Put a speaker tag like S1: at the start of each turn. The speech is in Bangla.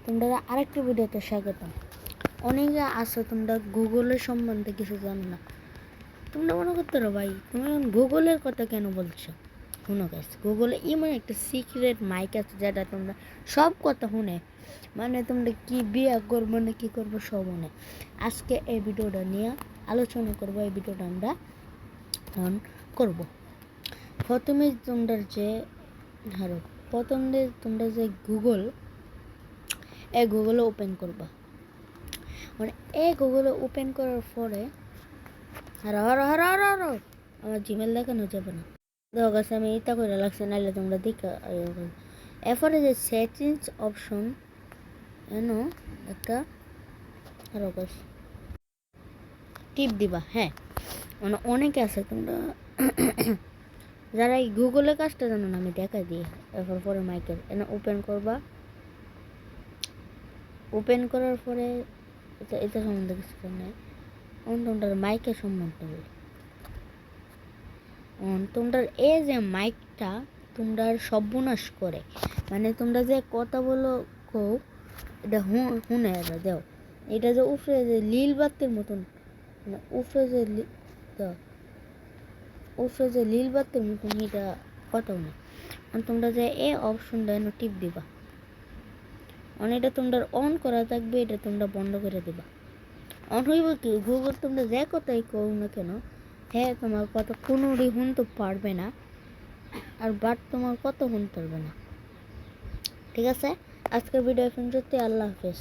S1: তোমরা আরেকটা ভিডিওতে স্বাগতম। অনেকে আসো তোমরা গুগলের সম্বন্ধে কিছু জানো না। তোমরা মনে করতে পারো ভাই তুমি গুগলের কথা কেন বলছো? শুনো গাইস, গুগলে এমন একটা সিক্রেট মাইক আছে যেটা তোমরা সব কথা শুনে, মানে তোমরা কি বিয়ে করবো না কি করবো সব শুনে। আজকে এই ভিডিওটা নিয়ে আলোচনা করবো। এই ভিডিওটা আমরা অন করব। প্রথমে তোমরা যে তোমরা যে গুগলে ওপেন করবা, মানে গুগলে ওপেন করার পরে আমার জিমেল দেখানো যাবে না। দেখো গাছে আমি এটা করে লাগছে, নাহলে তোমরা দেখে এরপরে যে সেটিংস অপশন একটা গাছ টিপ দিবা। হ্যাঁ, মানে অনেকে আছে তোমরা যারা এই গুগলের কাজটা জানো না, আমি দেখা দিই। এরপর পরে মাইকেল ওপেন করবা। ওপেন করার পরে এটা সম্বন্ধে কিছু নেই। তোমরা মাইকের সম্বন্ধে বলি। তোমরা এই যে মাইকটা তোমরা সর্বনাশ করে, মানে তোমরা যে কথা বলো এটা শুনে দেও। এটা যে উপরে যে লীল বাতির মতন, মানে উপরে যে লীল বাতির মতন এটা কথা না। তোমরা যে এই অপশনটা টিপ দিবা, মানে এটা তোমরা অন করা থাকবে, এটা তোমরা বন্ধ করে দিবা। অন হইব কি গুগল তোমরা যে কথাই কও না কেন, হ্যাঁ তোমার কথা কোনোরই শুনতে পারবে না, আর বাট তোমার কথা শুনতে পারবে না। ঠিক আছে, আজকের ভিডিও এখন সত্যি। আল্লাহ হাফেজ।